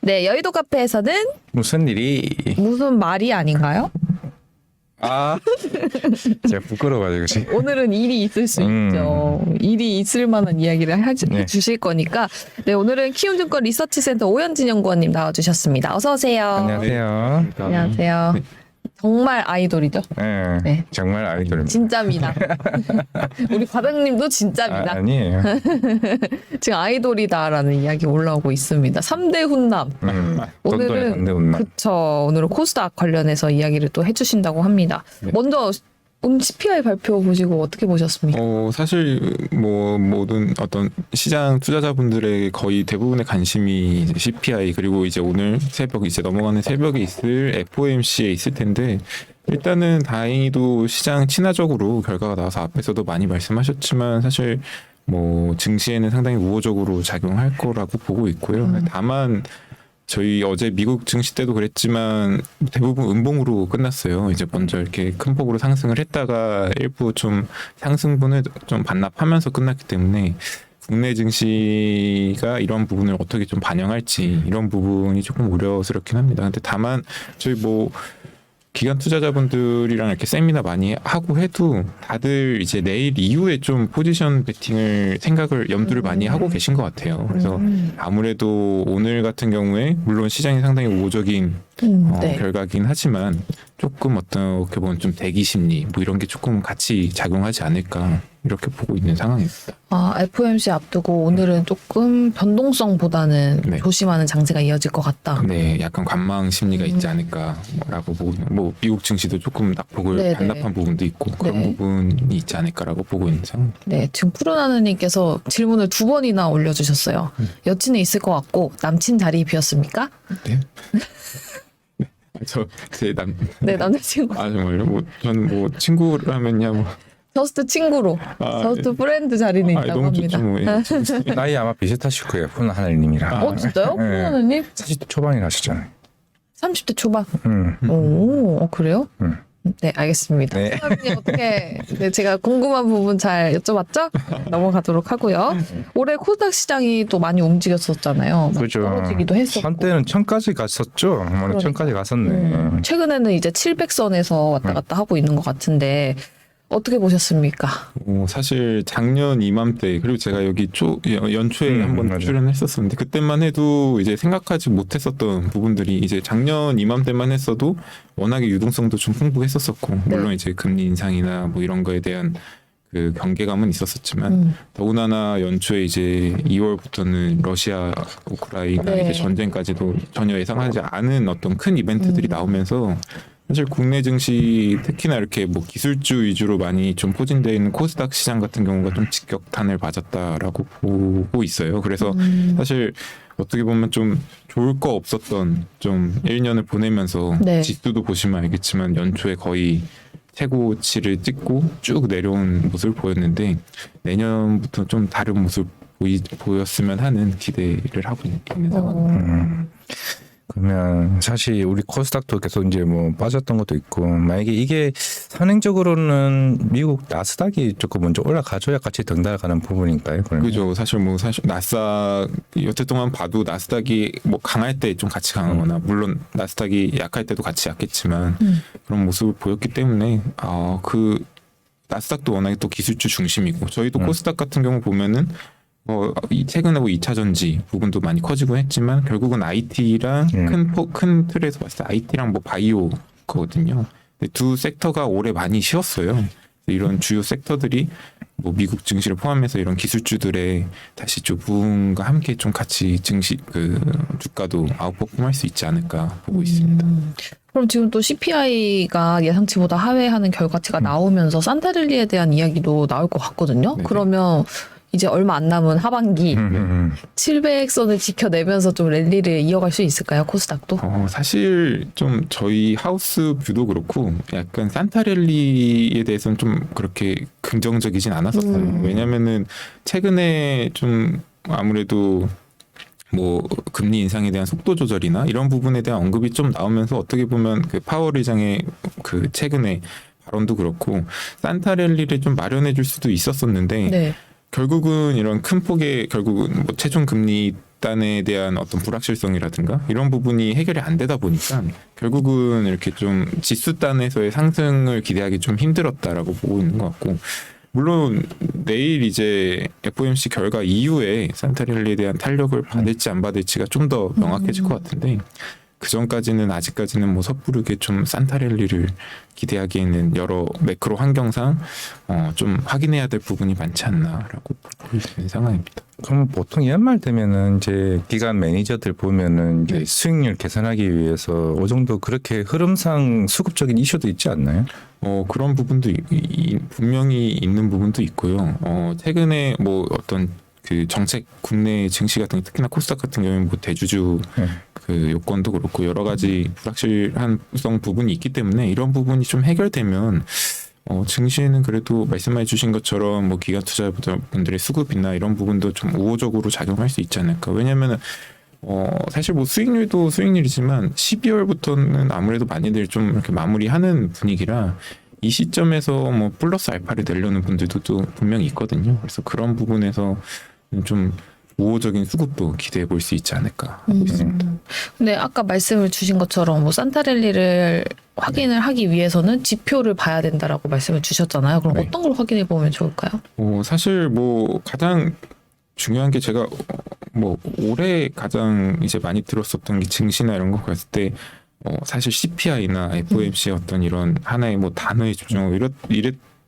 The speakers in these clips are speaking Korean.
네, 여의도 카페에서는 무슨 일이? 무슨 말이 아닌가요? 아, 제가 부끄러워가지고 지금. 오늘은 일이 있을 수 있죠. 일이 있을 만한 이야기를 네. 해주실 거니까. 네, 오늘은 키움증권 리서치센터 오현진 연구원님 나와주셨습니다. 어서 오세요. 안녕하세요. 안녕하세요. 네. 정말 아이돌이죠. 네, 네. 정말 아이돌입니다. 진짜입니다. 우리 과장님도 진짜입니다. 아니에요. 지금 아이돌이다라는 이야기 올라오고 있습니다. 3대 훈남. 돈돈의 반대 운남. 그쵸. 오늘은 코스닥 관련해서 이야기를 또 해주신다고 합니다. 네. 먼저 오늘 CPI 발표 보시고 어떻게 보셨습니까? 사실 뭐 모든 어떤 시장 투자자분들의 거의 대부분의 관심이 이제 CPI 그리고 이제 오늘 새벽 이제 넘어가는 새벽에 있을 FOMC에 있을 텐데 일단은 다행히도 시장 친화적으로 결과가 나와서 앞에서도 많이 말씀하셨지만 사실 뭐 증시에는 상당히 우호적으로 작용할 거라고 보고 있고요. 다만 저희 어제 미국 증시 때도 그랬지만 대부분 음봉으로 끝났어요. 이제 먼저 이렇게 큰 폭으로 상승을 했다가 일부 좀 상승분을 좀 반납하면서 끝났기 때문에 국내 증시가 이런 부분을 어떻게 좀 반영할지 이런 부분이 조금 우려스럽긴 합니다. 근데 다만 저희 뭐 기관 투자자분들이랑 이렇게 세미나 많이 하고 해도 다들 이제 내일 이후에 좀 포지션 베팅을 생각을 염두를 많이 하고 계신 것 같아요. 그래서 아무래도 오늘 같은 경우에 물론 시장이 상당히 우호적인 네. 결과긴 하지만 조금 어떻게 보면 좀 대기 심리 뭐 이런 게 조금 같이 작용하지 않을까 이렇게 보고 있는 상황입니다. FOMC 앞두고 오늘은 조금 변동성보다는 네. 조심하는 장세가 이어질 것 같다. 네, 약간 관망 심리가 있지 않을까라고 보고 있는. 뭐 미국 증시도 조금 낙폭을 네네. 반납한 부분도 있고 그런 네. 부분이 있지 않을까라고 보고 있는 상황. 네, 지금 푸른하느님께서 질문을 2번이나 올려주셨어요. 여친은 있을 것 같고 남친 자리 비었습니까? 네. 저제남 네, 남자친구. 정말요? 뭐 저는 뭐 친구라면야 뭐 저스트 친구로, 저스트 프렌드 자리는 있다고 너무 합니다. 좋죠 뭐. 예. 나이 아마 비슷하실 거예요. 푸른 하늘님이랑. 진짜요? 네. 푸른하느님? 40대 초반이라 하셨잖아요. 30대 초반. 음. 오, 그래요? 네, 알겠습니다. 네. 소장님 어떻게 네, 제가 궁금한 부분 잘 여쭤봤죠? 넘어가도록 하고요. 올해 코스닥 시장이 또 많이 움직였었잖아요. 막 그죠. 떨어지기도 했었고. 한때는 1000까지 갔었죠. 그러니까. 1000까지 갔었네. 최근에는 이제 700선에서 왔다 갔다 하고 있는 것 같은데 어떻게 보셨습니까? 사실 작년 이맘때 그리고 제가 여기 연초에 한번 맞아요. 출연했었었는데 그때만 해도 이제 생각하지 못했었던 부분들이 이제 작년 이맘때만 했어도 워낙에 유동성도 좀 풍부했었었고 물론 이제 금리 인상이나 뭐 이런 거에 대한 그 경계감은 있었었지만 더군다나 연초에 이제 2월부터는 러시아 우크라이나 네. 이제 전쟁까지도 전혀 예상하지 않은 어떤 큰 이벤트들이 나오면서 사실 국내 증시 특히나 이렇게 뭐 기술주 위주로 많이 좀 포진되어 있는 코스닥 시장 같은 경우가 좀 직격탄을 맞았다라고 보고 있어요. 그래서 사실 어떻게 보면 좀 좋을 거 없었던 좀 1년을 보내면서 네. 지수도 보시면 알겠지만 연초에 거의 최고치를 찍고 쭉 내려온 모습을 보였는데 내년부터 좀 다른 모습 보였으면 하는 기대를 하고 있는 상황입니다. 그러면 사실 우리 코스닥도 계속 이제 뭐 빠졌던 것도 있고 만약에 이게 선행적으로는 미국 나스닥이 조금 먼저 올라가줘야 같이 덩달아가는 부분인가요? 그러면? 그죠. 사실 나스닥 여태 동안 봐도 나스닥이 뭐 강할 때 좀 같이 강하거나 물론 나스닥이 약할 때도 같이 약했지만 그런 모습을 보였기 때문에 그 나스닥도 워낙에 또 기술주 중심이고 저희도 코스닥 같은 경우 보면은 최근에 뭐 2차 전지 부분도 많이 커지고 했지만 결국은 IT랑 큰 틀에서 봤을 때 IT랑 뭐 바이오 거거든요. 근데 두 섹터가 올해 많이 쉬었어요. 이런 주요 섹터들이 뭐 미국 증시를 포함해서 이런 기술주들의 다시 좀 부분과 함께 좀 같이 증시 그 주가도 아웃퍼폼할 수 있지 않을까 보고 있습니다. 그럼 지금 또 CPI가 예상치보다 하회하는 결과치가 나오면서 산타랠리에 대한 이야기도 나올 것 같거든요. 네네. 그러면 이제 얼마 안 남은 하반기 700선을 지켜내면서 좀 랠리를 이어갈 수 있을까요? 코스닥도? 사실 좀 저희 하우스 뷰도 그렇고 약간 산타랠리에 대해서는 좀 그렇게 긍정적이진 않았었어요. 왜냐면은 최근에 좀 아무래도 뭐 금리 인상에 대한 속도 조절이나 이런 부분에 대한 언급이 좀 나오면서 어떻게 보면 그 파월 의장의 그 최근에 발언도 그렇고 산타랠리를 좀 마련해 줄 수도 있었었는데 네. 결국은 이런 큰 폭의 결국은 뭐 최종 금리 단에 대한 어떤 불확실성이라든가 이런 부분이 해결이 안 되다 보니까 결국은 이렇게 좀 지수 단에서의 상승을 기대하기 좀 힘들었다라고 보고 있는 것 같고, 물론 내일 이제 FOMC 결과 이후에 산타랠리에 대한 탄력을 받을지 안 받을지가 좀 더 명확해질 것 같은데, 그 전까지는 아직까지는 뭐 섣부르게 좀 산타랠리를 기대하기에는 여러 매크로 환경상 좀 확인해야 될 부분이 많지 않나라고 보고 있는 상황입니다. 그럼 보통 연말 되면은 이제 기관 매니저들 보면은 이제 네. 수익률 개선하기 위해서 어느 정도 그렇게 흐름상 수급적인 이슈도 있지 않나요? 그런 부분도 분명히 있는 부분도 있고요. 최근에 뭐 어떤 그 정책 국내 증시 같은 게 특히나 코스닥 같은 경우는 뭐 대주주 그 요건도 그렇고 여러 가지 불확실한 부분이 있기 때문에 이런 부분이 좀 해결되면 증시에는 그래도 말씀해 주신 것처럼 뭐 기관 투자분들의 수급이나 이런 부분도 좀 우호적으로 작용할 수 있지 않을까. 왜냐면은 사실 뭐 수익률도 수익률이지만 12월부터는 아무래도 많이들 좀 이렇게 마무리하는 분위기라 이 시점에서 뭐 플러스 알파를 내려는 분들도 또 분명히 있거든요. 그래서 그런 부분에서 좀 우호적인 수급도 기대해 볼 수 있지 않을까 하고 있습니다. 근데 아까 말씀을 주신 것처럼 뭐 산타랠리를 확인을 하기 위해서는 지표를 봐야 된다라고 말씀을 주셨잖아요. 그럼 네. 어떤 걸 확인해 보면 좋을까요? 사실 뭐 가장 중요한 게 제가 뭐 올해 가장 이제 많이 들었었던 게 증시나 이런 거 봤을 때 사실 CPI나 FOMC의 어떤 이런 하나의 뭐 단어에 집중하고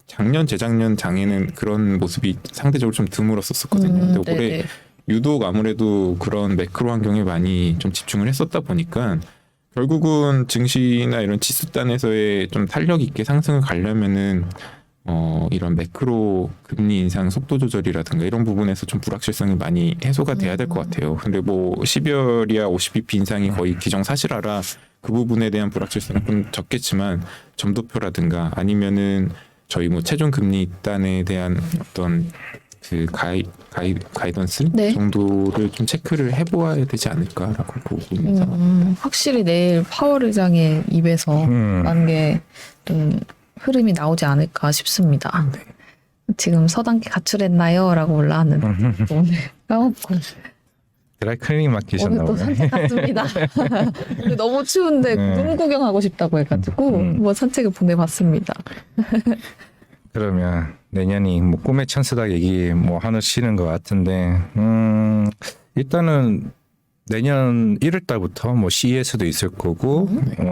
작년 재작년 장에는 그런 모습이 상대적으로 좀 드물었었거든요. 근데 올해 네네. 유독 아무래도 그런 매크로 환경에 많이 좀 집중을 했었다 보니까 결국은 증시나 이런 지수단에서의 좀 탄력 있게 상승을 가려면은 이런 매크로 금리 인상 속도 조절이라든가 이런 부분에서 좀 불확실성이 많이 해소가 돼야 될 것 같아요. 근데 뭐 12월이야 50bp 인상이 거의 기정사실화라 그 부분에 대한 불확실성은 좀 적겠지만 점도표라든가 아니면은 저희 뭐 최종 금리 단에 대한 어떤 그 가이던스 네. 정도를 좀 체크를 해보아야 되지 않을까라고 보고 있는 상황. 확실히 내일 파월 의장의 입에서 많은 게 좀 흐름이 나오지 않을까 싶습니다. 네. 지금 서당계 가출했나요? 라고 올라왔는데 오늘 까먹고 드라이클리닝 오늘 맡기셨나 또 보네. 산책 갔습니다. 근데 너무 추운데 눈 구경하고 싶다고 해가지고 뭐 산책을 보내봤습니다. 그러면 내년이 뭐 꿈의 찬스다 얘기 뭐 하시는 것 같은데 일단은 내년 1월 달부터 뭐 CES도 있을 거고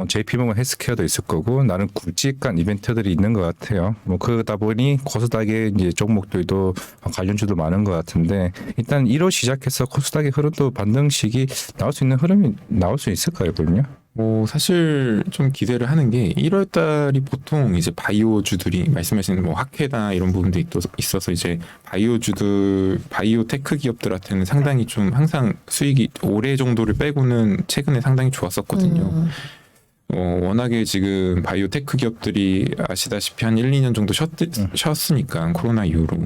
JP모건 헬스케어도 있을 거고 나름 굵직한 이벤트들이 있는 것 같아요. 뭐 그러다 보니 코스닥의 이제 종목들도 관련주도 많은 것 같은데 일단 1월 시작해서 코스닥의 흐름도 반등식이 나올 수 있는 흐름이 나올 수 있을까요, 그럼요? 뭐 사실 좀 기대를 하는 게 1월 달이 보통 이제 바이오주들이 말씀하시는 뭐 학회나 이런 부분도 있어서 이제 바이오 테크 기업들한테는 상당히 좀 항상 수익이 올해 정도를 빼고는 최근에 상당히 좋았었거든요. 워낙에 지금 바이오 테크 기업들이 아시다시피 한 1, 2년 정도 쉬었으니까 코로나 이후로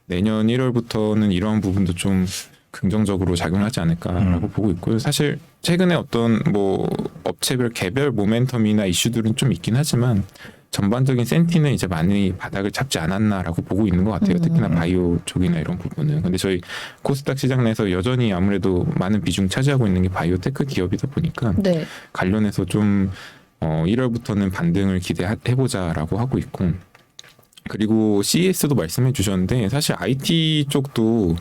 내년 1월부터는 이러한 부분도 좀 긍정적으로 작용하지 않을까라고 보고 있고요. 사실 최근에 어떤 뭐 업체별 개별 모멘텀이나 이슈들은 좀 있긴 하지만 전반적인 센티는 이제 많이 바닥을 잡지 않았나라고 보고 있는 것 같아요. 특히나 바이오 쪽이나 이런 부분은. 근데 저희 코스닥 시장 내에서 여전히 아무래도 많은 비중 차지하고 있는 게 바이오 테크 기업이다 보니까 네. 관련해서 좀 1월부터는 반등을 기대해보자라고 하고 있고, 그리고 CES도 말씀해 주셨는데 사실 IT 쪽도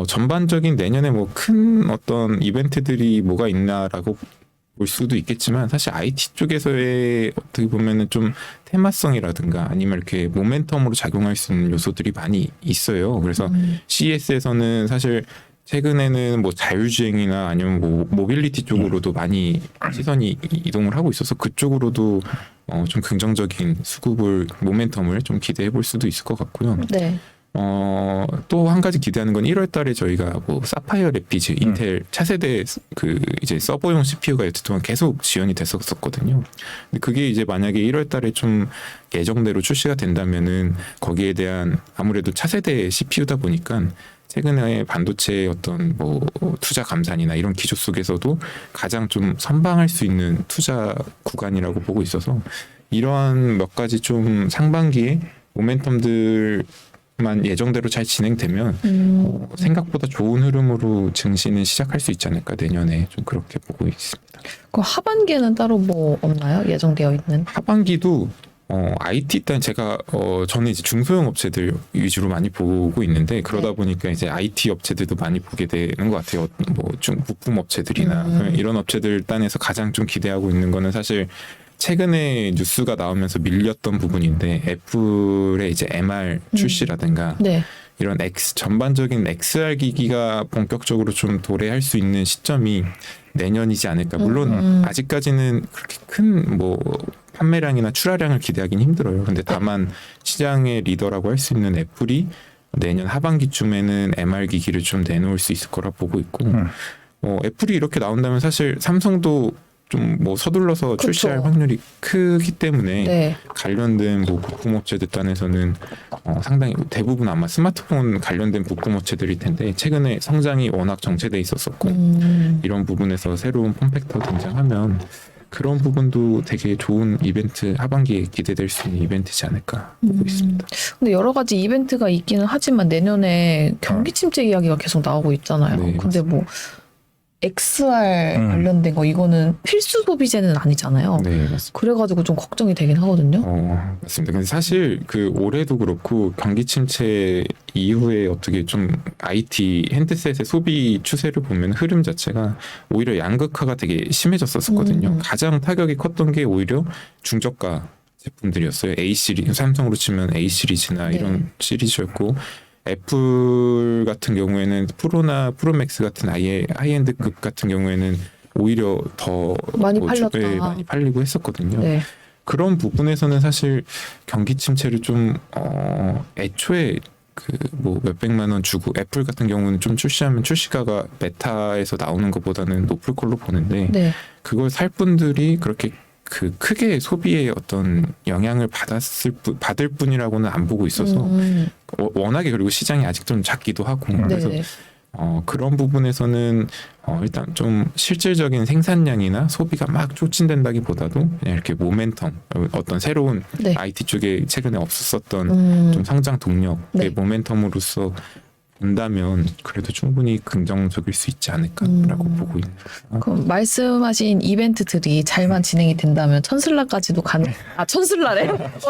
전반적인 내년에 뭐 큰 어떤 이벤트들이 뭐가 있나라고 볼 수도 있겠지만 사실 IT 쪽에서의 어떻게 보면은 좀 테마성이라든가 아니면 이렇게 모멘텀으로 작용할 수 있는 요소들이 많이 있어요. 그래서 CES에서는 사실 최근에는 뭐 자율주행이나 아니면 뭐 모빌리티 쪽으로도 많이 시선이 이동을 하고 있어서 그쪽으로도 좀 긍정적인 모멘텀을 좀 기대해 볼 수도 있을 것 같고요. 네. 또 한 가지 기대하는 건 1월 달에 저희가 뭐 사파이어 래피즈 인텔 차세대 그 이제 서버용 CPU가 여태 동안 계속 지원이 됐었거든요. 근데 그게 이제 만약에 1월 달에 좀 예정대로 출시가 된다면은 거기에 대한 아무래도 차세대 CPU다 보니까 최근에 반도체의 어떤 뭐 투자 감산이나 이런 기조 속에서도 가장 좀 선방할 수 있는 투자 구간이라고 보고 있어서 이러한 몇 가지 좀 상반기에 모멘텀들 만 예정대로 잘 진행되면 생각보다 좋은 흐름으로 증시는 시작할 수 있지 않을까 내년에 좀 그렇게 보고 있습니다. 그 하반기에는 따로 뭐 없나요? 예정되어 있는? 하반기도 IT 일단 제가 저는 이제 중소형 업체들 위주로 많이 보고 있는데 그러다 네. 보니까 이제 IT 업체들도 많이 보게 되는 것 같아요. 뭐 부품 업체들이나 이런 업체들 단에서 가장 좀 기대하고 있는 거는 사실 최근에 뉴스가 나오면서 밀렸던 부분인데 애플의 이제 MR 출시라든가 네. 이런 전반적인 XR 기기가 본격적으로 좀 도래할 수 있는 시점이 내년이지 않을까. 물론 아직까지는 그렇게 큰 뭐 판매량이나 출하량을 기대하기는 힘들어요. 근데 다만 시장의 리더라고 할 수 있는 애플이 내년 하반기쯤에는 MR 기기를 좀 내놓을 수 있을 거라 보고 있고 애플이 이렇게 나온다면 사실 삼성도 좀 뭐 서둘러서 그쵸. 출시할 확률이 크기 때문에 네. 관련된 뭐 부품업체들 단에서는 상당히 대부분 아마 스마트폰 관련된 부품업체들일 텐데 최근에 성장이 워낙 정체돼 있었었고 이런 부분에서 새로운 폼팩터 등장하면 그런 부분도 되게 좋은 이벤트 하반기에 기대될 수 있는 이벤트지 않을까 보고 있습니다. 근데 여러 가지 이벤트가 있기는 하지만 내년에 경기 침체 이야기가 계속 나오고 있잖아요. 네, 근데 뭐 XR 관련된 거 이거는 필수 소비재는 아니잖아요. 네, 맞습니다. 그래가지고 좀 걱정이 되긴 하거든요. 맞습니다. 근데 사실 그 올해도 그렇고 경기 침체 이후에 어떻게 좀 IT 핸드셋의 소비 추세를 보면 흐름 자체가 오히려 양극화가 되게 심해졌었거든요. 가장 타격이 컸던 게 오히려 중저가 제품들이었어요. A 시리즈, 삼성으로 치면 A 시리즈나 네. 이런 시리즈였고 애플 같은 경우에는 프로나 프로맥스 같은 아예 하이엔드급 같은 경우에는 오히려 더 많이 팔렸다. 많이 팔리고 했었거든요. 네. 그런 부분에서는 사실 경기 침체를 좀 애초에 그 뭐 몇백만 원 주고 애플 같은 경우는 좀 출시하면 출시가가 메타에서 나오는 것보다는 높을 걸로 보는데 네. 그걸 살 분들이 그렇게 그 크게 소비에 어떤 영향을 받을 뿐이라고는 안 보고 있어서 워낙에 그리고 시장이 아직 좀 작기도 하고 그래서 네. 그런 부분에서는 일단 좀 실질적인 생산량이나 소비가 막 촉진된다기보다도 그냥 이렇게 모멘텀 어떤 새로운 네. IT 쪽에 최근에 없었었던 좀 성장 동력의 네. 모멘텀으로서 본다면 그래도 충분히 긍정적일 수 있지 않을까라고 보고 있는 거예요. 그럼 말씀하신 이벤트들이 잘만 진행이 된다면 천슬라까지도 가능. 아 천슬라래?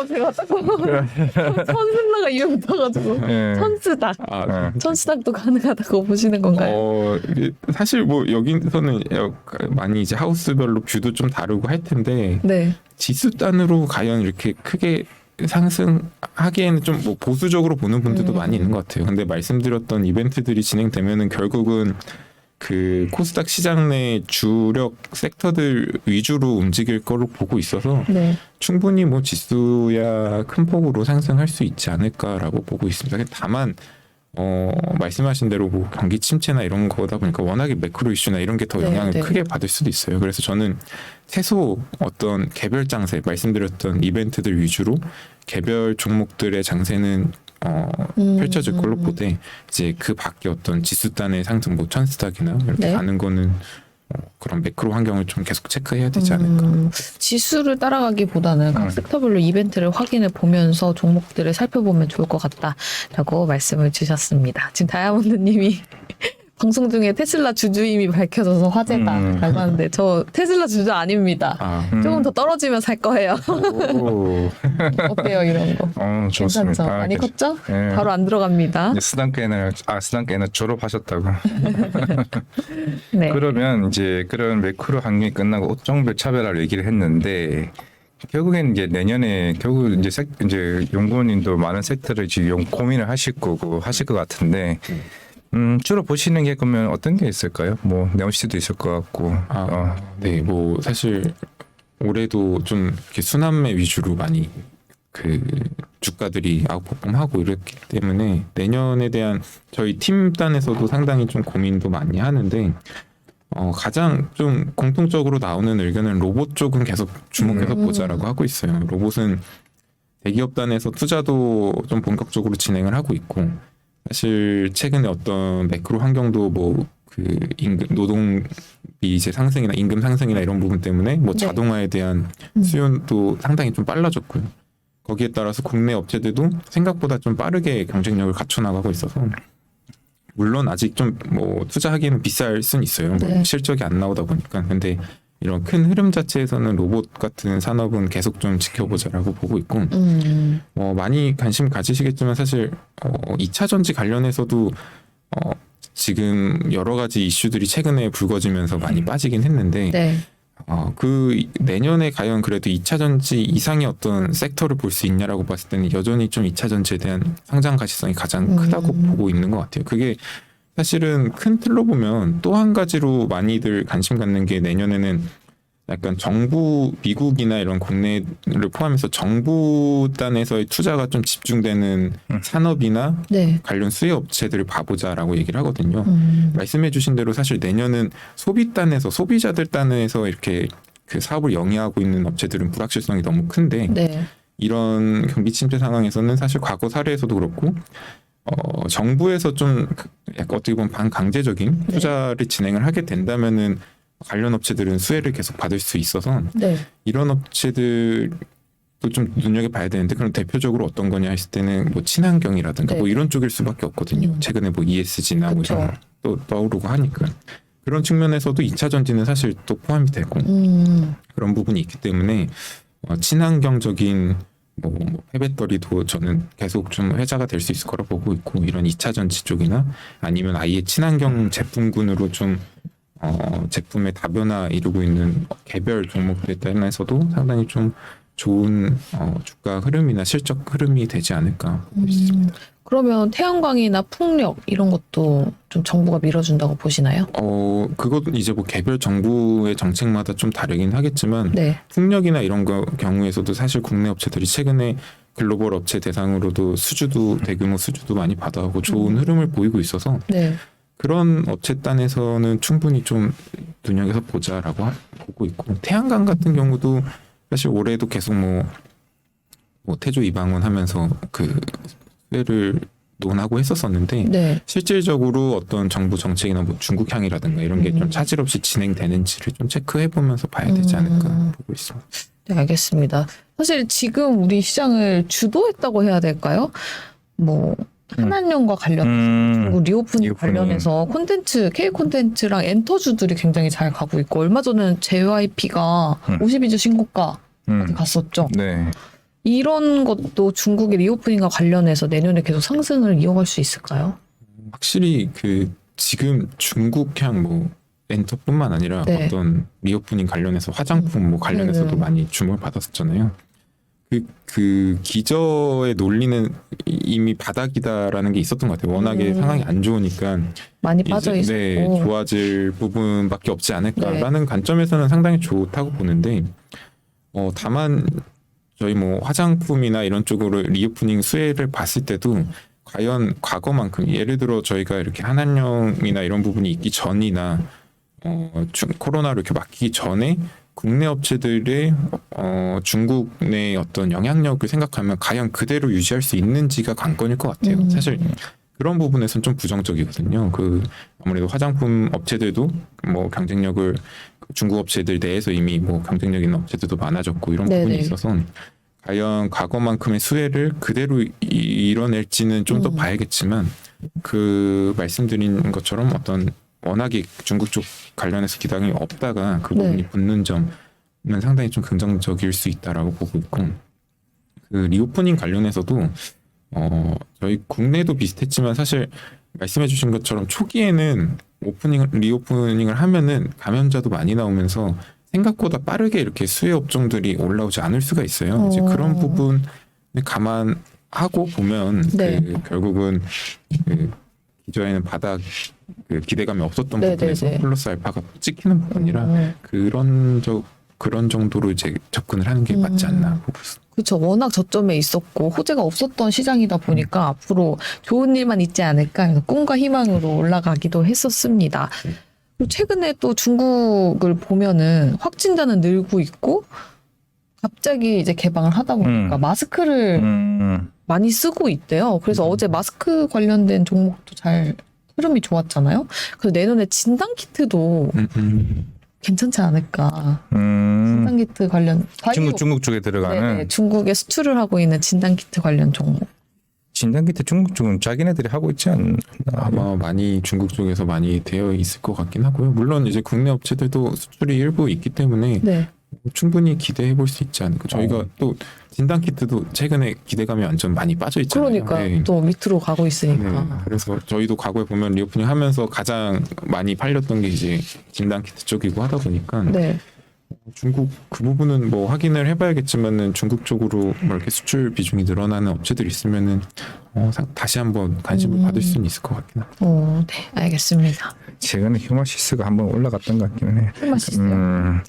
제가 자꾸 천슬라가 입에 붙어가지고 네. 천스닥. 아, 천스닥도 가능하다고 보시는 건가요? 이게 사실 뭐 여기서는 많이 이제 하우스별로 뷰도 좀 다르고 할 텐데 네. 지수 단으로 과연 이렇게 크게 상승하기에는 좀 뭐 보수적으로 보는 분들도 많이 있는 것 같아요. 근데 말씀드렸던 이벤트들이 진행되면은 결국은 그 코스닥 시장 내 주력 섹터들 위주로 움직일 거로 보고 있어서 네. 충분히 뭐 지수야 큰 폭으로 상승할 수 있지 않을까라고 보고 있습니다. 다만 말씀하신 대로 뭐 경기 침체나 이런 거다 보니까 워낙에 매크로 이슈나 이런 게 더 네, 영향을 네. 크게 받을 수도 있어요. 그래서 저는 최소 어떤 개별 장세 말씀드렸던 이벤트들 위주로 개별 종목들의 장세는 펼쳐질 걸로 보되 이제 그 밖에 어떤 지수단의 상승 뭐 천스닥이나 이렇게 네. 가는 거는 그런 매크로 환경을 좀 계속 체크해야 되지 않을까. 지수를 따라가기보다는 각 섹터별로 이벤트를 확인해 보면서 종목들을 살펴보면 좋을 것 같다라고 말씀을 주셨습니다. 지금 다이아몬드님이 방송 중에 테슬라 주주임이 밝혀져서 화제다라고 하는데 저 테슬라 주주 아닙니다. 조금 더 떨어지면 살 거예요. 오. 어때요 이런 거? 좋습니다. 괜찮죠? 많이 컸죠? 네. 바로 안 들어갑니다. 스당께는 졸업하셨다고. 네. 그러면 이제 그런 매크로 환경이 끝나고 업종별 차별화를 얘기를 했는데 결국엔 이제 내년에 결국 이제 연구원님도 많은 섹터를 지금 고민을 하실 것 같은데 주로 보시는 게 그러면 어떤 게 있을까요? 뭐 네온시티도 있을 것 같고. 네, 뭐 사실 올해도 좀 이렇게 순환매 위주로 많이 그 주가들이 아웃퍼폼하고 이렇기 때문에 내년에 대한 저희 팀단에서도 상당히 좀 고민도 많이 하는데 가장 좀 공통적으로 나오는 의견은 로봇 쪽은 계속 주목해서 보자라고 하고 있어요. 로봇은 대기업단에서 투자도 좀 본격적으로 진행을 하고 있고 사실 최근에 어떤 매크로 환경도 뭐 그 노동비 이제 상승이나 임금 상승이나 이런 부분 때문에 뭐 네. 자동화에 대한 수요도 상당히 좀 빨라졌고요. 거기에 따라서 국내 업체들도 생각보다 좀 빠르게 경쟁력을 갖춰 나가고 있어서 물론 아직 좀 뭐 투자하기에는 비쌀 순 있어요. 뭐 네. 실적이 안 나오다 보니까. 근데 이런 큰 흐름 자체에서는 로봇 같은 산업은 계속 좀 지켜보자라고 보고 있고 많이 관심 가지시겠지만 사실 2차 전지 관련해서도 지금 여러 가지 이슈들이 최근에 불거지면서 많이 빠지긴 했는데 네. 그 내년에 과연 그래도 2차 전지 이상의 어떤 섹터를 볼 수 있냐라고 봤을 때는 여전히 좀 2차 전지에 대한 성장 가시성이 가장 크다고 보고 있는 것 같아요. 그게 사실은 큰 틀로 보면 또 한 가지로 많이들 관심 갖는 게 내년에는 약간 정부, 미국이나 이런 국내를 포함해서 정부 단에서의 투자가 좀 집중되는 산업이나 네. 관련 수혜 업체들을 봐보자라고 얘기를 하거든요. 음. 말씀해 주신 대로 사실 내년은 소비 단에서 소비자들 단에서 이렇게 그 사업을 영위하고 있는 업체들은 불확실성이 너무 큰데 네. 이런 경기 침체 상황에서는 사실 과거 사례에서도 그렇고 정부에서 좀 약간 어떻게 보면 반강제적인 네. 투자를 진행을 하게 된다면은 관련 업체들은 수혜를 계속 받을 수 있어서 네. 이런 업체들도 좀 눈여겨봐야 되는데 그럼 대표적으로 어떤 거냐 했을 때는 뭐 친환경이라든가 네. 뭐 이런 쪽일 수밖에 없거든요. 최근에 뭐 ESG나 뭐 그쵸. 이런 또 떠오르고 하니까 그런 측면에서도 2차 전지는 사실 또 포함이 되고 그런 부분이 있기 때문에 친환경적인 뭐 폐배터리도 저는 계속 좀 회자가 될 수 있을 거라 보고 있고 이런 2차 전지 쪽이나 아니면 아예 친환경 제품군으로 좀 제품의 다변화 이루고 있는 개별 종목들에 따라서도 상당히 좀 좋은 주가 흐름이나 실적 흐름이 되지 않을까 보고 있습니다. 그러면 태양광이나 풍력 이런 것도 좀 정부가 밀어준다고 보시나요? 그것도 이제 뭐 개별 정부의 정책마다 좀 다르긴 하겠지만 네. 풍력이나 이런 경우에서도 사실 국내 업체들이 최근에 글로벌 업체 대상으로도 수주도 대규모 수주도 많이 받아오고 좋은 흐름을 보이고 있어서 네. 그런 업체 단에서는 충분히 좀 눈여겨서 보자라고 보고 있고 태양광 같은 경우도 사실 올해도 계속 뭐 태조 이방원 하면서 그 수혜를 논하고 했었었는데 네. 실질적으로 어떤 정부 정책이나 뭐 중국향이라든가 이런 게 좀 차질 없이 진행되는지를 좀 체크해 보면서 봐야 되지 않을까 보고 있습니다. 네, 알겠습니다. 사실 지금 우리 시장을 주도했다고 해야 될까요? 뭐 한한령과 관련해서 중국 리오프닝 관련해서 콘텐츠, K 콘텐츠랑 엔터주들이 굉장히 잘 가고 있고 얼마 전에는 JYP가 52주 신고가 갔었죠. 네. 이런 것도 중국의 리오프닝과 관련해서 내년에 계속 상승을 이어갈 수 있을까요? 확실히 그 지금 중국향 뭐 엔터뿐만 아니라 네. 어떤 리오프닝 관련해서 화장품 뭐 관련해서도 네. 많이 주목을 받았었잖아요. 그 기저의 논리는 이미 바닥이다라는 게 있었던 것 같아요. 워낙에 상황이 안 좋으니까 많이 빠져 있고. 네, 좋아질 부분밖에 없지 않을까라는 관점에서는 상당히 좋다고 보는데 다만 저희 뭐 화장품이나 이런 쪽으로 리오프닝 수혜를 봤을 때도 과연 과거만큼 예를 들어 저희가 이렇게 한한령이나 이런 부분이 있기 전이나 코로나로 이렇게 막히기 전에 국내 업체들의 중국 내 어떤 영향력을 생각하면 과연 그대로 유지할 수 있는지가 관건일 것 같아요. 사실 그런 부분에서는 좀 부정적이거든요. 아무래도 화장품 업체들도 뭐 경쟁력을 중국 업체들 내에서 이미 뭐 경쟁력 있는 업체들도 많아졌고 이런 네네. 부분이 있어서 과연 과거만큼의 수혜를 그대로 이뤄낼지는 좀 더 봐야겠지만 그 말씀드린 것처럼 어떤 워낙에 중국 쪽 관련해서 기당이 없다가 그 부분이 붙는 점은 상당히 좀 긍정적일 수 있다라고 보고 있고 그 리오프닝 관련해서도 저희 국내도 비슷했지만 사실 말씀해주신 것처럼 초기에는 리오프닝을 하면은 감염자도 많이 나오면서 생각보다 빠르게 이렇게 수혜 업종들이 올라오지 않을 수가 있어요. 이제 그런 부분을 감안하고 보면 결국은 기저에는 바닥 기대감이 없었던 부분에서 플러스 알파가 찍히는 부분이라 그런 정도로 이제 접근을 하는 게 맞지 않나 보고 있습니다. 그렇죠. 워낙 저점에 있었고 호재가 없었던 시장이다 보니까 앞으로 좋은 일만 있지 않을까 꿈과 희망으로 올라가기도 했었습니다. 그리고 최근에 또 중국을 보면은 확진자는 늘고 있고 갑자기 이제 개방을 하다 보니까 마스크를 많이 쓰고 있대요. 그래서 어제 마스크 관련된 종목도 잘 흐름이 좋았잖아요. 그래서 내년에 진단 키트도 괜찮지 않을까. 진단 진단키트 관련 중국 쪽에 들어가는 네, 중국에 수출을 하고 있는 진단키트 관련 종목. 진단키트 중국 쪽은 자기네들이 하고 있지 않나? 아마 많이 중국 쪽에서 많이 되어 있을 것 같긴 하고요. 물론 이제 국내 업체들도 수출이 일부 있기 때문에 네. 충분히 기대해 볼 수 있지 않을까. 저희가 또 진단 키트도 최근에 기대감이 완전 많이 빠져 있잖아요. 그러니까 네. 또 밑으로 가고 있으니까. 네. 그래서 저희도 과거에 보면 리오프닝 하면서 가장 많이 팔렸던 게 이제 진단 키트 쪽이고 하다 보니까 네. 중국 그 부분은 뭐 확인을 해봐야겠지만은 중국 쪽으로 뭐 이렇게 수출 비중이 늘어나는 업체들이 있으면은 다시 한번 관심을 받을 수는 있을 것 같긴 합니다. 네, 알겠습니다. 최근에 휴마시스가 한번 올라갔던 것 같기는 해. 맛있어요.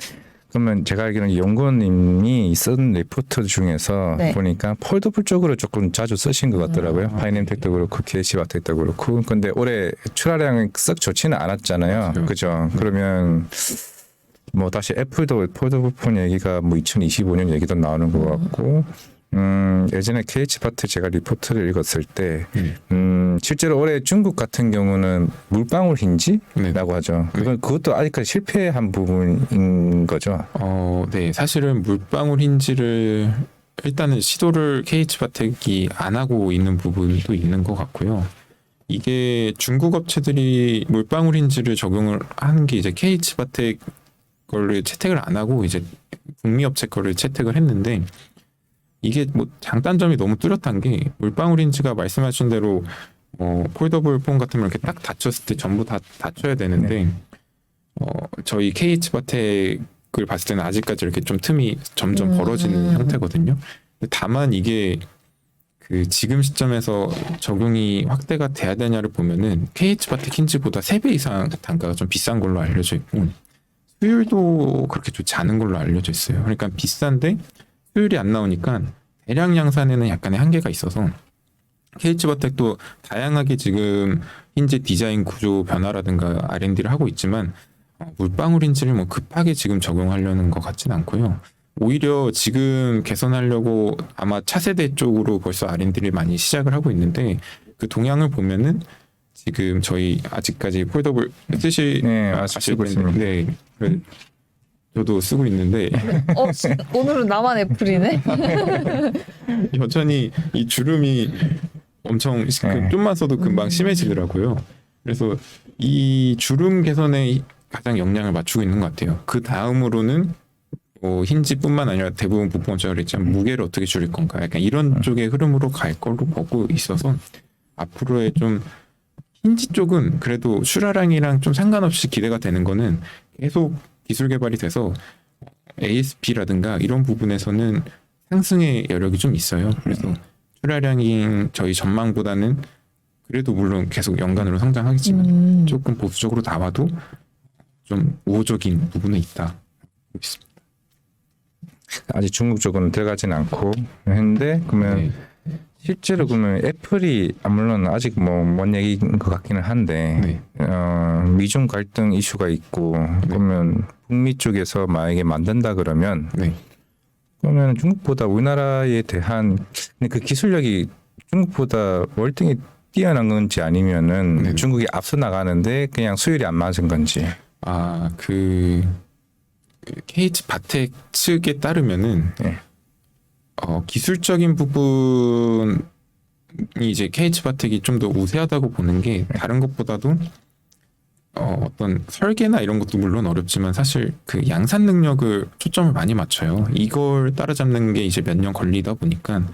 그러면 제가 알기로는 연구원님이 쓴 리포트 중에서 네. 보니까 폴더블 쪽으로 조금 자주 쓰신 것 같더라고요. 파이낸텍도 그렇고 KC바텍도 그렇고. 근데 올해 출하량이 썩 좋지는 않았잖아요. 맞아요. 그죠? 그러면 뭐 다시 애플도 폴더블 폰 얘기가 뭐 2025년 얘기도 나오는 것 같고. 예전에 KH바텍 제가 리포트를 읽었을 때, 실제로 올해 중국 같은 경우는 물방울 힌지라고 하죠. 그것도 아직까지 실패한 부분인 거죠. 네, 사실은 물방울 힌지를 일단은 시도를 KH바텍이 안 하고 있는 부분도 있는 것 같고요. 이게 중국 업체들이 물방울 힌지를 적용을 한 게 이제 KH바텍 거를 채택을 안 하고 이제 북미 업체 거를 채택을 했는데. 이게 뭐 장단점이 너무 뚜렷한 게 물방울 힌지가 말씀하신 대로 폴더블 폰 같으면 이렇게 딱 닫혔을 때 전부 다 닫혀야 되는데 저희 KH바텍을 봤을 때는 아직까지 이렇게 좀 틈이 점점 벌어지는 형태거든요. 다만 이게 그 지금 시점에서 적용이 확대가 돼야 되냐를 보면은 KH바텍 힌지보다 3배 이상 단가가 좀 비싼 걸로 알려져 있고 수율도 그렇게 좋지 않은 걸로 알려져 있어요. 그러니까 비싼데 수율이 안 나오니까 대량 양산에는 약간의 한계가 있어서 KH바텍도 다양하게 지금 힌지 디자인 구조 변화라든가 R&D를 하고 있지만 물방울 힌지를 뭐 급하게 지금 적용하려는 것 같지는 않고요. 오히려 지금 개선하려고 아마 차세대 쪽으로 벌써 R&D를 많이 시작을 하고 있는데 그 동향을 보면은 지금 저희 아직까지 폴더블 쓰고 있습니다. 네. 저도 쓰고 있는데 오늘은 나만 애플이네. 여전히 이 주름이 엄청 좀만 써도 금방 심해지더라고요. 그래서 이 주름 개선에 가장 영향을 맞추고 있는 것 같아요. 그 다음으로는 힌지뿐만 아니라 대부분 부품 업체가 그랬지만 무게를 어떻게 줄일 건가 약간 이런 쪽의 흐름으로 갈 걸로 보고 있어서 앞으로의 좀 힌지 쪽은 그래도 출하량이랑 좀 상관없이 기대가 되는 거는 계속 기술 개발이 돼서 ASP라든가 이런 부분에서는 상승의 여력이 좀 있어요. 그래서 출하량이 저희 전망보다는 그래도 물론 계속 연간으로 성장하겠지만 조금 보수적으로 나와도 좀 우호적인 부분은 있다. 있습니다. 아직 중국 쪽은 들어가진 않고 했는데 그러면 실제로 그러면 애플이 물론 아직 뭐 먼 얘기인 것 같기는 한데 미중 갈등 이슈가 있고 그러면 북미 쪽에서 만약에 만든다 그러면 그러면 중국보다 우리나라에 대한 그 기술력이 중국보다 월등히 뛰어난 건지 아니면은 중국이 앞서 나가는데 그냥 수율이 안 맞은 건지. 그 KH바텍 측에 따르면은 기술적인 부분이 이제 KH바텍이 좀 더 우세하다고 보는 게 다른 것보다도 어떤 설계나 이런 것도 물론 어렵지만 사실 그 양산 능력을 초점을 많이 맞춰요. 이걸 따라잡는 게 이제 몇 년 걸리다 보니까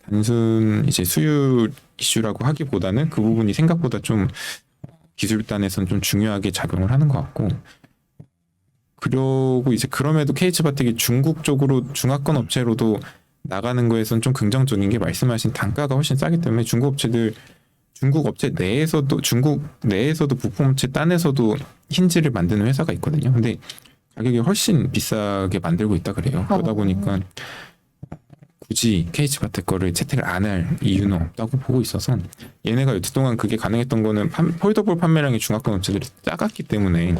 단순 이제 수율 이슈라고 하기보다는 그 부분이 생각보다 좀 기술단에서는 좀 중요하게 작용을 하는 것 같고 그리고 이제 그럼에도 KH바텍이 중국 쪽으로 중하권 업체로도 나가는 거에선 좀 긍정적인 게 말씀하신 단가가 훨씬 싸기 때문에 중국 업체 내에서도 중국 내에서도 부품 업체 딴에서도 힌지를 만드는 회사가 있거든요. 근데 가격이 훨씬 비싸게 만들고 있다 그래요. 그러다 보니까 굳이 KH바텍 거를 채택을 안 할 이유는 없다고 보고 있어서 얘네가 여태 동안 그게 가능했던 거는 폴더블 판매량이 중하권 업체들이 작았기 때문에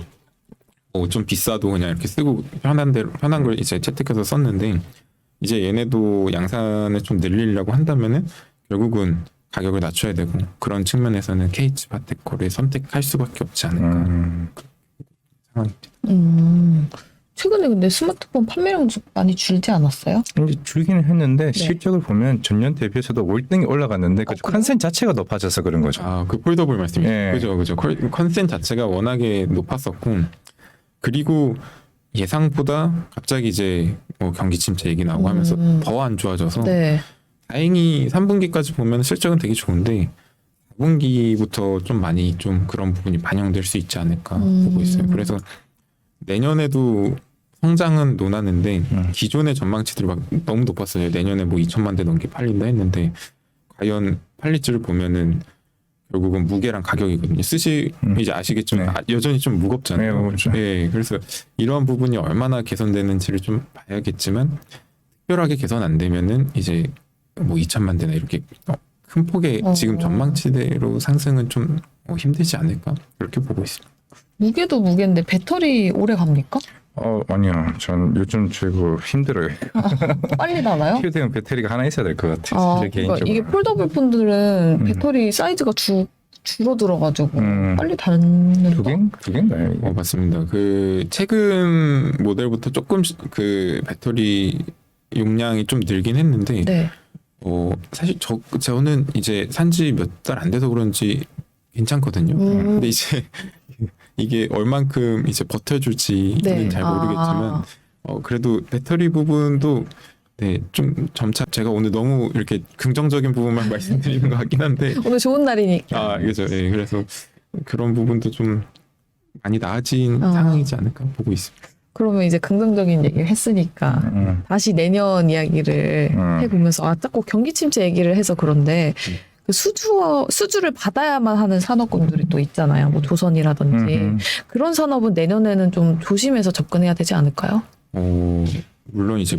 좀 비싸도 그냥 이렇게 쓰고 편한 걸 이제 채택해서 썼는데 이제 얘네도 양산을 좀 늘리려고 한다면은 결국은 가격을 낮춰야 되고 그런 측면에서는 KH바텍 거를 선택할 수밖에 없지 않을까 상황입니다. 최근에 근데 스마트폰 판매량 좀 많이 줄지 않았어요? 이제 줄기는 했는데 실적을 보면 전년 대비해서도 월등히 올라갔는데 그 그래요? 컨센 자체가 높아져서 그런 거죠. 그 폴더블 말씀이죠. 예. 그죠. 컨센 자체가 워낙에 높았었고, 그리고 예상보다 갑자기 이제 뭐 경기 침체 얘기 나오고 하면서 더 안 좋아져서 네. 다행히 3분기까지 보면 실적은 되게 좋은데 4분기부터 좀 많이 좀 그런 부분이 반영될 수 있지 않을까 보고 있어요. 그래서 내년에도 성장은 논하는데 기존의 전망치들이 막 너무 높았어요. 내년에 뭐 2천만 대 넘게 팔린다 했는데 과연 팔릴지를 보면은 결국은 무게랑 가격이거든요. 스시 이제 아시겠지만 네. 여전히 좀 무겁잖아요. 네, 무겁죠. 네, 그래서 이러한 부분이 얼마나 개선되는지를 좀 봐야겠지만 특별하게 개선 안 되면은 이제 뭐 2천만 대나 이렇게 큰 폭의 지금 전망치대로 상승은 좀 힘들지 않을까 그렇게 보고 있습니다. 무게도 무게인데 배터리 오래 갑니까? 아니요. 전 요즘 최고 힘들어요. 빨리 닳아요? 휴대용 배터리가 하나 있어야 될 것 같아요. 사실 그러니까 개인적으로. 이게 폴더블 폰들은 배터리 사이즈가 줄어들어가지고 빨리 닳는 두 개인가요? 이게? 맞습니다. 그 최근 모델부터 조금씩 그 배터리 용량이 좀 늘긴 했는데 네. 사실 저는 이제 산지 몇 달 안 돼서 그런지 괜찮거든요. 근데 이제 이게 얼만큼 이제 버텨줄지는 네. 잘 모르겠지만 그래도 배터리 부분도 네, 좀 점차 제가 오늘 너무 이렇게 긍정적인 부분만 말씀드리는 것 같긴 한데 오늘 좋은 날이니까. 그죠. 네, 그래서 그런 부분도 좀 많이 나아진 상황이지 않을까 보고 있습니다. 그러면 이제 긍정적인 얘기를 했으니까 다시 내년 이야기를 해보면서 자꾸 경기 침체 얘기를 해서 그런데 그 수주를 받아야만 하는 산업군들이 또 있잖아요. 뭐 조선이라든지 그런 산업은 내년에는 좀 조심해서 접근해야 되지 않을까요? 물론 이제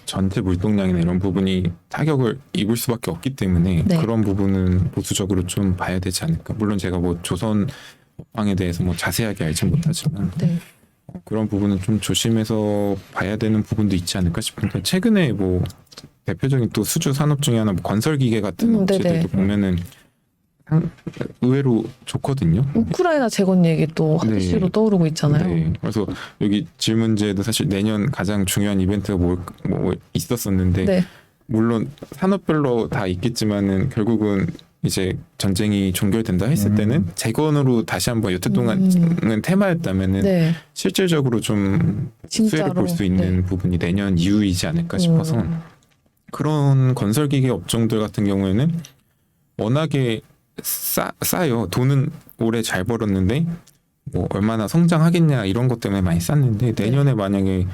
전체 물동량이나 이런 부분이 타격을 입을 수밖에 없기 때문에 네. 그런 부분은 보수적으로 좀 봐야 되지 않을까. 물론 제가 뭐 조선 업황에 대해서 뭐 자세하게 알지 못하지만 네. 그런 부분은 좀 조심해서 봐야 되는 부분도 있지 않을까 싶은데 최근에 뭐 대표적인 또 수주 산업 중에 하나 뭐 건설기계 같은 업체들도 보면은 의외로 좋거든요. 우크라이나 재건 얘기 또 하나씩로 떠오르고 있잖아요. 네. 그래서 여기 질문제도 사실 내년 가장 중요한 이벤트가 뭐 있었었는데 네. 물론 산업별로 다 있겠지만은 결국은 이제 전쟁이 종결된다 했을 때는 재건으로 다시 한번 여태 동안은 테마였다면은 네. 실질적으로 좀 수혜를 진짜로. 볼 수 있는 부분이 내년 이후이지 않을까 싶어서 그런 건설기계 업종들 같은 경우에는 워낙에 싸요. 돈은 올해 잘 벌었는데 뭐 얼마나 성장하겠냐 이런 것 때문에 많이 쌌는데 내년에 만약에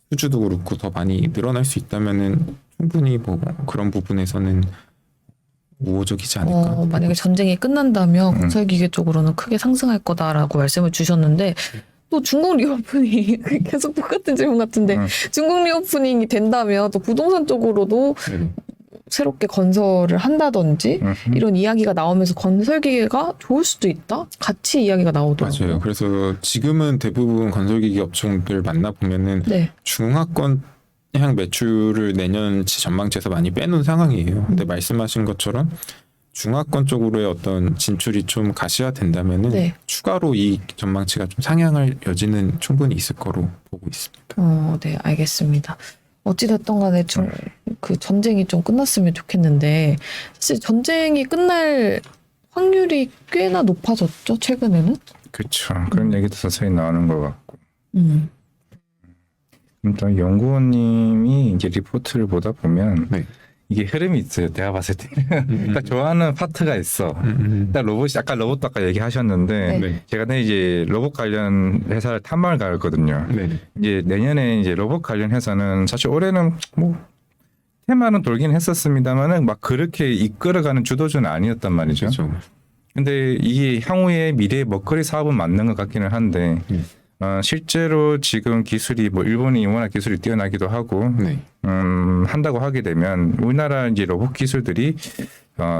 수주도 그렇고 더 많이 늘어날 수 있다면은 충분히 뭐 그런 부분에서는 우호적이지 않을까. 만약에 전쟁이 끝난다면 건설기계 쪽으로는 크게 상승할 거다라고 말씀을 주셨는데 또 중국 리오프닝 계속 똑같은 질문 같은데 중국 리오프닝이 된다면 또 부동산 쪽으로도 새롭게 건설을 한다든지 이런 이야기가 나오면서 건설기계가 좋을 수도 있다? 같이 이야기가 나오더라고요. 맞아요. 그래서 지금은 대부분 건설기계 업종들 만나보면은 네. 중하권 향 매출을 내년치 전망치에서 많이 빼놓은 상황이에요. 근데 말씀하신 것처럼 중하권 쪽으로의 어떤 진출이 좀 가시화된다면은 네. 추가로 이 전망치가 좀 상향할 여지는 충분히 있을 거로 보고 있습니다. 네, 알겠습니다. 어찌됐든 간에 그 전쟁이 좀 끝났으면 좋겠는데 사실 전쟁이 끝날 확률이 꽤나 높아졌죠, 최근에는? 그렇죠. 그런 얘기도 서서히 나오는 것 같고. 또 연구원님이 이제 리포트를 보다 보면 네. 이게 흐름이 있어요. 내가 봤을 때는 딱 좋아하는 파트가 있어. 일단 로봇도 아까 얘기하셨는데 네. 제가 이제 로봇 관련 회사를 탐방을 가거든요. 네. 이제 내년에 이제 로봇 관련 회사는 사실 올해는 뭐 테마는 돌긴 했었습니다만은 막 그렇게 이끌어가는 주도주는 아니었단 말이죠. 그렇죠. 근데 이게 향후의 미래의 먹거리 사업은 맞는 것 같기는 한데 실제로 지금 기술이 뭐 일본이 워낙 기술이 뛰어나기도 하고 네. 한다고 하게 되면 우리나라 이제 로봇 기술들이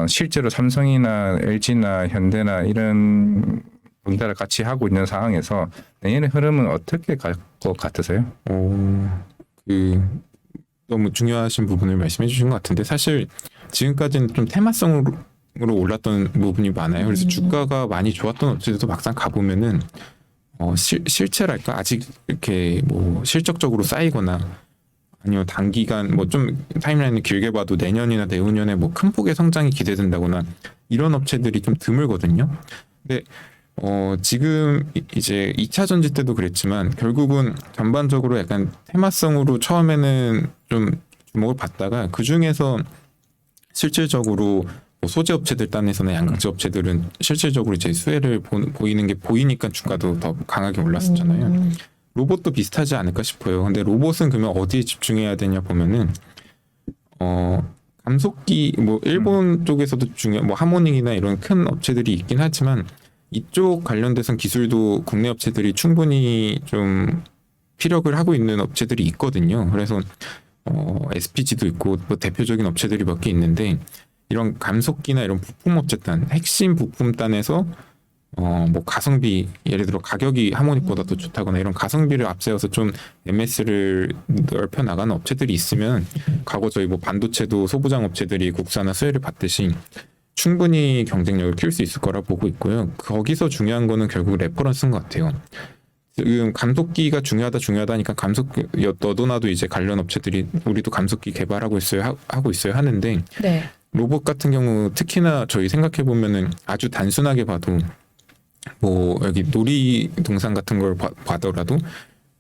실제로 삼성이나 LG나 현대나 이런 분들을 같이 하고 있는 상황에서 내년의 흐름은 어떻게 갈 것 같으세요? 너무 중요하신 부분을 말씀해 주신 것 같은데 사실 지금까지는 좀 테마성으로 올랐던 부분이 많아요. 그래서 주가가 많이 좋았던 업체들도 막상 가보면은 실체랄까 아직 이렇게 뭐 실적적으로 쌓이거나 아니면 단기간 뭐 좀 타임라인을 길게 봐도 내년이나 내후년에 뭐 큰 폭의 성장이 기대된다거나 이런 업체들이 좀 드물거든요. 근데 지금 이제 2차 전지 때도 그랬지만 결국은 전반적으로 약간 테마성으로 처음에는 좀 주목을 받다가 그 중에서 실질적으로 뭐 소재 업체들 단에서는 양극재 업체들은 실질적으로 이제 수혜를 보이는 게 보이니까 주가도 더 강하게 올랐었잖아요. 로봇도 비슷하지 않을까 싶어요. 근데 로봇은 그러면 어디에 집중해야 되냐 보면은 감속기 뭐 일본 쪽에서도 중요한 뭐 하모닉이나 이런 큰 업체들이 있긴 하지만 이쪽 관련돼선 기술도 국내 업체들이 충분히 좀 피력을 하고 있는 업체들이 있거든요. 그래서 SPG도 있고 뭐 대표적인 업체들이 몇 개 있는데 이런 감속기나 이런 부품 업체단, 핵심 부품단에서 뭐 가성비 예를 들어 가격이 하모닉보다 더 좋다거나 이런 가성비를 앞세워서 좀 MS를 넓혀 나가는 업체들이 있으면 과거 저희 뭐 반도체도 소부장 업체들이 국산화 수혜를 받듯이 충분히 경쟁력을 키울 수 있을 거라 보고 있고요. 거기서 중요한 거는 결국 레퍼런스인 것 같아요. 지금 감속기가 중요하다니까 감속기 너도 나도 이제 관련 업체들이 우리도 감속기 개발하고 있어요 하고 있어요 하는데 네. 로봇 같은 경우 특히나 저희 생각해 보면은 아주 단순하게 봐도 뭐 여기 놀이동산 같은 걸 봐더라도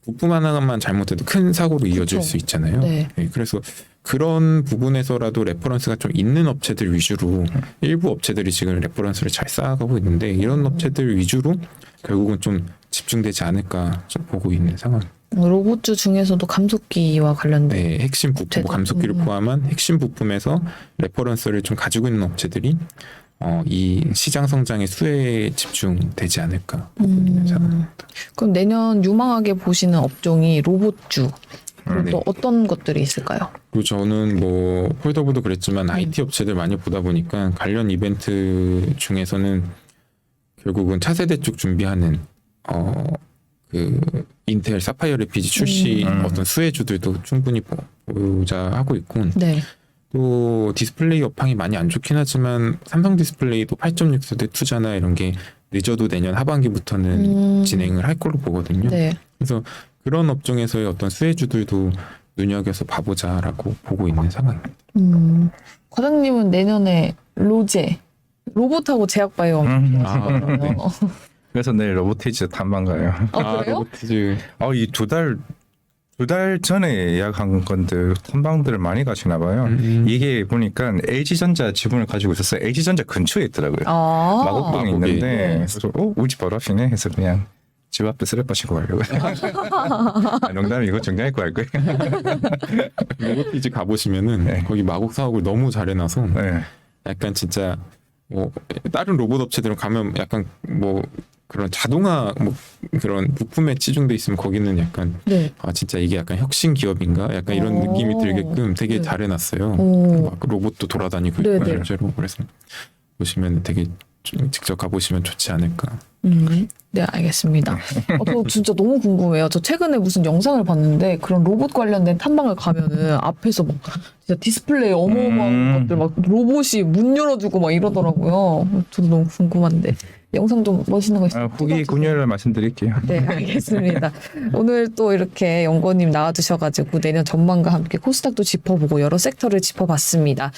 부품 하나만 잘못해도 큰 사고로 이어질 그쵸. 수 있잖아요. 네. 네, 그래서 그런 부분에서라도 레퍼런스가 좀 있는 업체들 위주로 일부 업체들이 지금 레퍼런스를 잘 쌓아가고 있는데 이런 업체들 위주로 결국은 좀 집중되지 않을까 좀 보고 있는 상황. 로봇주 중에서도 감속기와 관련된 네, 핵심 부품, 업체들. 뭐 감속기를 포함한 핵심 부품에서 레퍼런스를 좀 가지고 있는 업체들이 이 시장 성장의 수혜에 집중되지 않을까. 그럼 내년 유망하게 보시는 업종이 로봇주. 그리고 네. 또 어떤 것들이 있을까요? 그리고 저는 뭐 폴더보도 그랬지만 IT 업체들 많이 보다 보니까 관련 이벤트 중에서는 결국은 차세대 쪽 준비하는 그 인텔 사파이어 레피지 출시 어떤 수혜주들도 충분히 보자 하고 있고 네. 또 디스플레이 업황이 많이 안 좋긴 하지만 삼성 디스플레이도 8.6세대 투자나 이런 게 늦어도 내년 하반기부터는 진행을 할 걸로 보거든요. 네. 그래서 그런 업종에서의 어떤 수혜주들도 눈여겨서 봐보자라고 보고 있는 상황입니다. 과장님은 내년에 로제 로봇하고 제약바이오 그래서 내일 로보티즈 탐방 가요. 아, 그래요? 로보티즈 이 두 달 전에 예약한 건데 탐방들을 많이 가시나 봐요. 이게 보니까 LG전자 지분을 가지고 있었어요. LG전자 근처에 있더라고요. 아, 마곡동에 마곡에. 있는데 그래서 우리 집 바로 앞이네 해서 그냥 집 앞에 쓰레빠 신고 가려고요. 농담이고 정리할 거 할 거예요. 로보티즈 가보시면은 네. 거기 마곡 사업을 너무 잘해놔서 네. 약간 진짜 뭐 다른 로봇 업체들은 가면 약간 뭐 그런 자동화 뭐 그런 부품에 치중돼 있으면 거기는 약간 네. 진짜 이게 약간 혁신 기업인가 약간 이런 오. 느낌이 들게끔 되게 네. 잘해놨어요. 오. 막 로봇도 돌아다니고 네, 있고 네. 실제로 그래서 보시면 되게 좀 직접 가보시면 좋지 않을까. 네, 알겠습니다. 저 진짜 너무 궁금해요. 저 최근에 무슨 영상을 봤는데 그런 로봇 관련된 탐방을 가면은 앞에서 막 진짜 디스플레이 어마어마한 것들 막 로봇이 문 열어주고 막 이러더라고요. 저도 너무 궁금한데 영상 좀 멋있는 거 있으면 후기 찍어주세요. 군요를 말씀드릴게요. 네, 알겠습니다. 오늘 또 이렇게 연구원님 나와주셔가지고 내년 전망과 함께 코스닥도 짚어보고 여러 섹터를 짚어봤습니다.